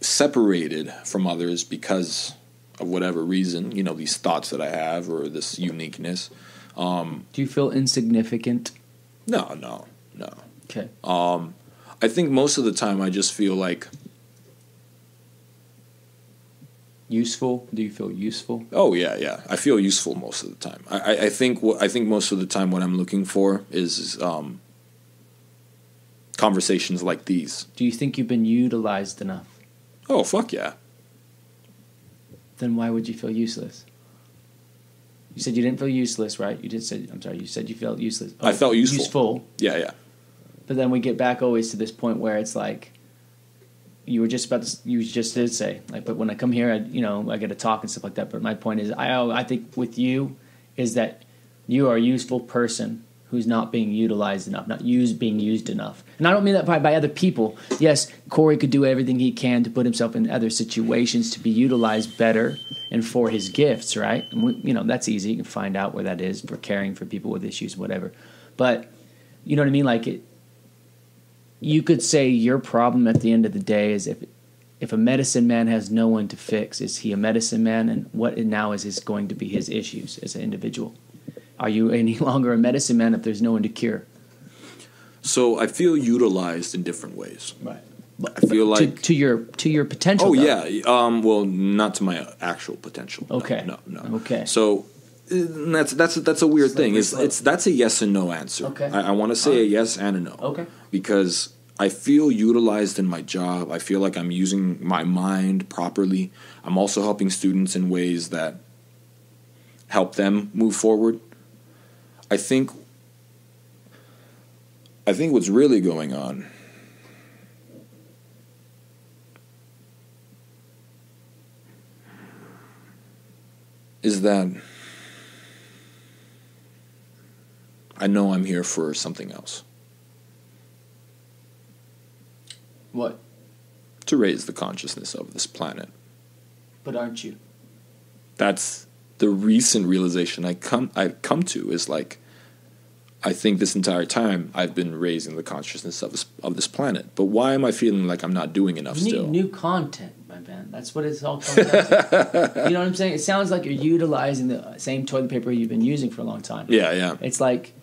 separated from others because of whatever reason, these thoughts that I have or this uniqueness. Do you feel insignificant? No. Okay. I think most of the time I just feel like useful. Do you feel useful? Oh yeah. I feel useful most of the time. I think most of the time what I'm looking for is conversations like these. Do you think you've been utilized enough? Oh fuck yeah. Then why would you feel useless? You said you didn't feel useless, right? You said you felt useless. I felt useful. Useful. Yeah. But then we get back always to this point where it's like, you just did say, like, but when I come here, I get to talk and stuff like that. But my point is, I think with you is that you are a useful person who's not being utilized enough, being used enough. And I don't mean that by other people. Yes, Corey could do everything he can to put himself in other situations to be utilized better and for his gifts, right? And that's easy. You can find out where that is for caring for people with issues, whatever. But you know what I mean? Like you could say your problem at the end of the day is if a medicine man has no one to fix, is he a medicine man? And what now is going to be his issues as an individual? Are you any longer a medicine man if there's no one to cure? So I feel utilized in different ways. Right. I feel like to your potential. Oh though. yeah. Well, not to my actual potential. Okay. No. Okay. So that's a weird thing. That's a yes and no answer. Okay. I want to say a yes and a no. Okay. Because I feel utilized in my job. I feel like I'm using my mind properly. I'm also helping students in ways that help them move forward. I think what's really going on is that I know I'm here for something else. What? To raise the consciousness of this planet. But aren't you? that's the recent realization I've come to is like, I think this entire time I've been raising the consciousness of this planet. But why am I feeling like I'm not doing enough you still? need new content, my man. That's what it's all coming down to. You know what I'm saying? It sounds like you're utilizing the same toilet paper you've been using for a long time. Yeah. It's like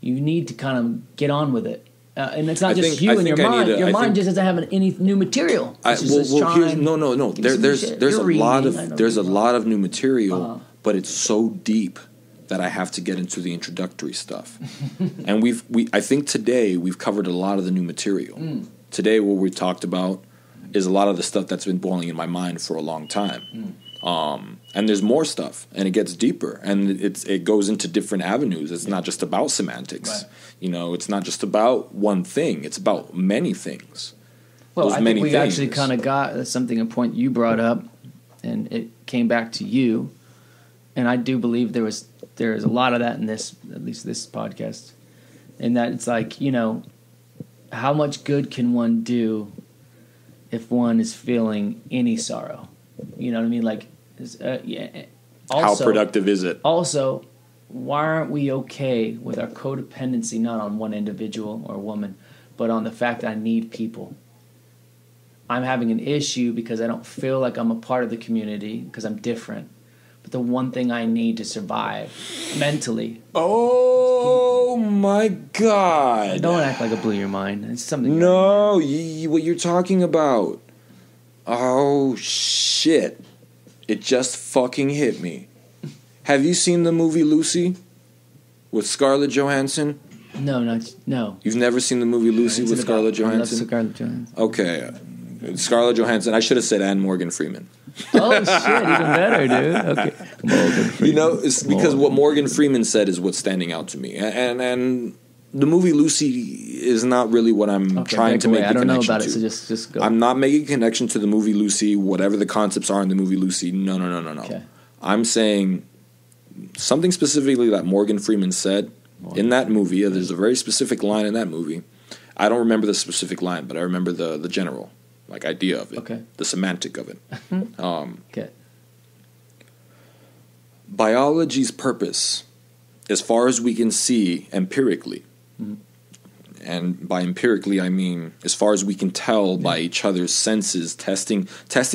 you need to kind of get on with it. And it's not I just think- you I and your think I mind. need to- Your I mind think- just doesn't have any new material. It's just trying- no. Give me some There's shit. a You're lot reading. I know of there's a you're lot of new material, Uh-huh. but it's so deep that I have to get into the introductory stuff. And I think today we've covered a lot of the new material. Today what we talked about is a lot of the stuff that's been boiling in my mind for a long time. And there's more stuff, and it gets deeper, and it goes into different avenues. It's not just about semantics. Right. You know, it's not just about one thing. It's about many things. Well, Those I many think we things. actually kind of got a point you brought up, and it came back to you. And I do believe there is a lot of that in this, at least this podcast, in that it's like, you know, how much good can one do if one is feeling any sorrow? You know what I mean? Like, yeah. How Also, productive is it? Also, why aren't we okay with our codependency, not on one individual or woman, but on the fact that I need people? I'm having an issue because I don't feel like I'm a part of the community because I'm different. But the one thing I need to survive mentally. Oh my God! Don't act like it blew your mind. It's something. No, what you're talking about? Oh shit! It just fucking hit me. Have you seen the movie Lucy with Scarlett Johansson? No. You've never seen the movie Lucy What's with it about? Scarlett I love Johansson? Scarlett Johansson. Okay, Scarlett Johansson. I should have said Anne Morgan Freeman. Oh shit! Even better, dude. Okay. Morgan Freeman. You know, it's because what Morgan Freeman said is what's standing out to me, and the movie Lucy is not really what I'm trying to make the I don't know connection about to. it, so just go. I'm not making a connection to the movie Lucy, whatever the concepts are in the movie Lucy. No. Okay. I'm saying something specifically that Morgan Freeman said in that movie. There's a very specific line in that movie. I don't remember the specific line, but I remember the general idea of it. Okay. The semantic of it. Okay. Biology's purpose, as far as we can see empirically, and by empirically I mean as far as we can tell by each other's senses, testing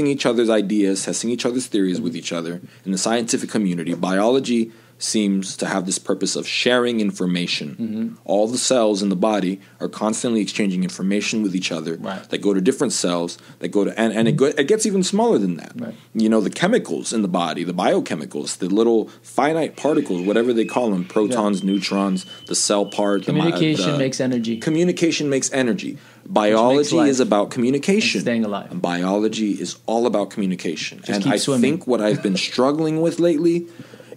each other's ideas, testing each other's theories with each other in the scientific community, biology seems to have this purpose of sharing information. All the cells in the body are constantly exchanging information with each other. Right. That go to different cells. That go to and it gets even smaller than that. Right. You know, the chemicals in the body, the biochemicals, the little finite particles, whatever they call them, protons, neutrons, the cell part. Communication makes energy. Communication makes energy. Biology life. is about communication. And staying alive. And biology is all about communication. Just and keep I swimming. think what I've been struggling with lately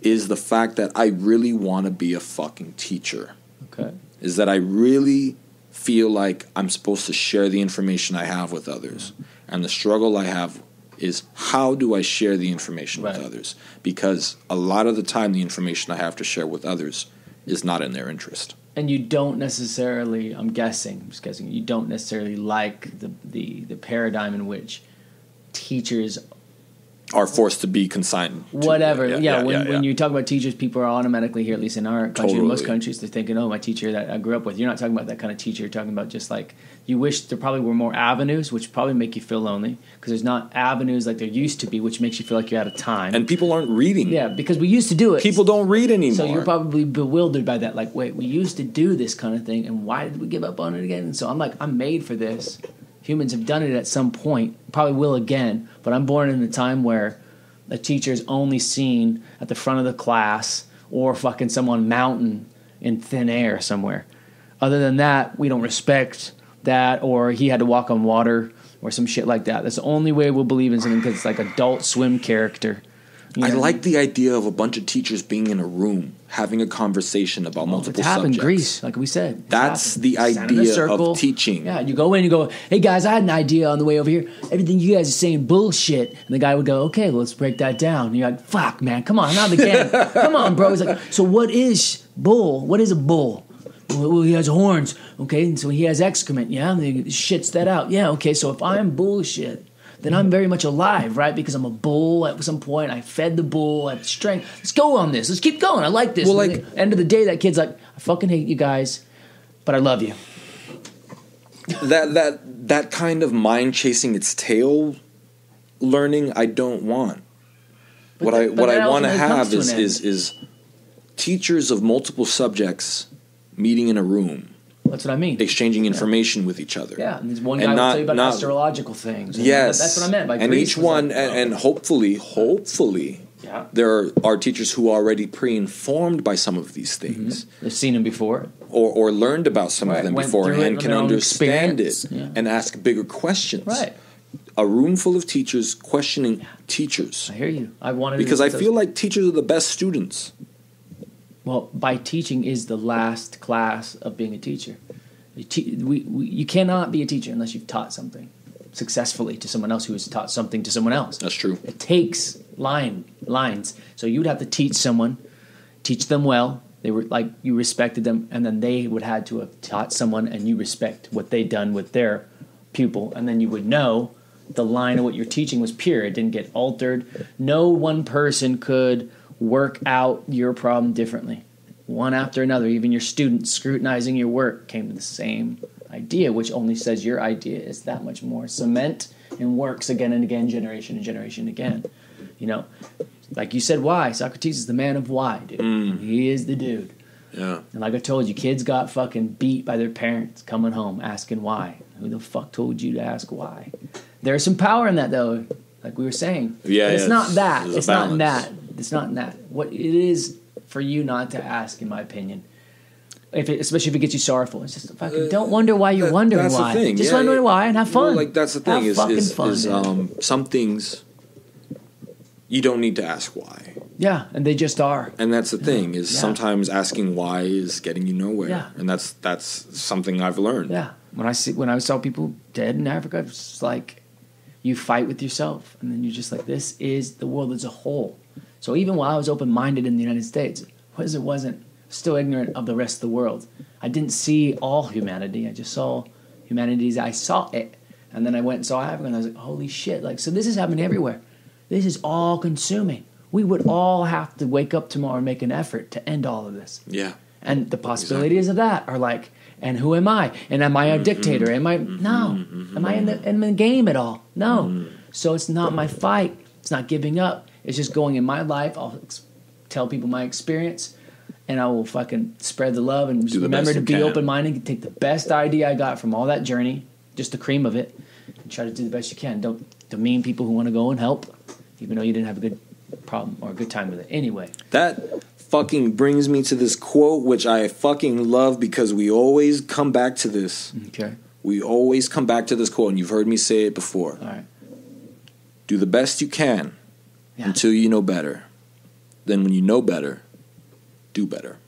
is the fact that I really want to be a fucking teacher. Okay. Is that I really feel like I'm supposed to share the information I have with others. And the struggle I have is how do I share the information with others? Because a lot of the time the information I have to share with others is not in their interest. And you don't necessarily, I'm just guessing, you don't necessarily like the paradigm in which teachers Are forced to be consigned. To, whatever. When you talk about teachers, people are automatically here, at least in our country, in most countries, they're thinking, oh, my teacher that I grew up with. You're not talking about that kind of teacher. You're talking about just like, you wish there probably were more avenues, which probably make you feel lonely, because there's not avenues like there used to be, which makes you feel like you're out of time. And people aren't reading. Yeah, because we used to do it. People don't read anymore. So you're probably bewildered by that. Like, wait, we used to do this kind of thing, and why did we give up on it again? And so I'm like, I'm made for this. Humans have done it at some point, probably will again, but I'm born in a time where a teacher is only seen at the front of the class or fucking someone mountain in thin air somewhere. Other than that, we don't respect that, or he had to walk on water or some shit like that. That's the only way we'll believe in something, because it's like Adult Swim character. You know? I like the idea of a bunch of teachers being in a room having a conversation about multiple It's happened in subjects. Greece, like we said. That's the Stand in a idea circle. of teaching. Yeah, you go in, you go, hey guys, I had an idea on the way over here. Everything you guys are saying bullshit. And the guy would go, okay, well, let's break that down. And you're like, fuck, man, come on, not again. Come on, bro. He's like, so what is bull? What is a bull? Well, he has horns, okay, and so he has excrement, yeah, and he shits that out. Yeah, okay, so if I'm bullshit, then I'm very much alive, right? Because I'm a bull at some point. I fed the bull at strength. Let's go on this. Let's keep going. I like this. Well, And like- at the end of the day, that kid's like, I fucking hate you guys, but I love you. That kind of mind chasing its tail learning, I don't want. What I that want to ultimately have comes to an is teachers of multiple subjects meeting in a room, That's what I mean. exchanging information with each other. Yeah, and there's one And guy will not- tell you about not- astrological things. And Yes, that's what I meant by and Greece each was one, like, and hopefully, yeah, there are teachers who are already pre-informed by some of these things, they've seen him before. or learned about some Right, of them went through it beforehand, in can their own understand it experience. Yeah. and ask bigger questions. Right. A room full of teachers questioning teachers, I hear you. I wanted because I to- feel like teachers are the best students. Well, by teaching is the last class of being a teacher. You cannot be a teacher unless you've taught something successfully to someone else who has taught something to someone else. That's true. It takes lines. So you would have to teach someone, teach them well. They were like you respected them, and then they would had to have taught someone, and you respect what they done with their pupil, and then you would know the line of what you're teaching was pure. It didn't get altered. No one person could work out your problem differently. One after another, even your students scrutinizing your work came to the same idea, which only says your idea is that much more cement and works again and again, generation and generation again. You know, like you said, why? Socrates is the man of why, dude. He is the dude. Yeah. And like I told you, kids got fucking beat by their parents coming home asking why. Who the fuck told you to ask why? There's some power in that, though, like we were saying. Yeah, But it's yeah, not that. there's a It's not in balance. that. It's not in that. What it is for you not to ask, in my opinion, especially if it gets you sorrowful, it's just fucking don't wonder why you're wondering That's why. the thing. Just Yeah, wonder why and have fun. Well, like that's the thing Have fucking is fun, man. some things you don't need to ask why. Yeah, and they just are. And that's the thing is Yeah. sometimes asking why is getting you nowhere. Yeah. And that's something I've learned. Yeah. When I saw people dead in Africa, it's just like you fight with yourself, and then you're just like, this is the world as a whole. So even while I was open minded in the United States, wasn't still ignorant of the rest of the world. I didn't see all humanity. I just saw humanity as I saw it, and then I went and saw Africa, and I was like, holy shit! Like, so this is happening everywhere. This is all consuming. We would all have to wake up tomorrow and make an effort to end all of this. Yeah. And the possibilities of that are like, and who am I? And am I a dictator? Am I no? Am I in the game at all? No. So it's not my fight. It's not giving up. It's just going in my life. I'll tell people my experience, and I will fucking spread the love and just Do the remember best to you be can. open-minded and take the best idea I got from all that journey, just the cream of it, and try to do the best you can. Don't demean people who want to go and help, even though you didn't have a good problem or a good time with it. Anyway. That fucking brings me to this quote, which I fucking love because we always come back to this. Okay. We always come back to this quote, and you've heard me say it before. All right. Do the best you can Yeah. until you know better. Then when you know better, do better.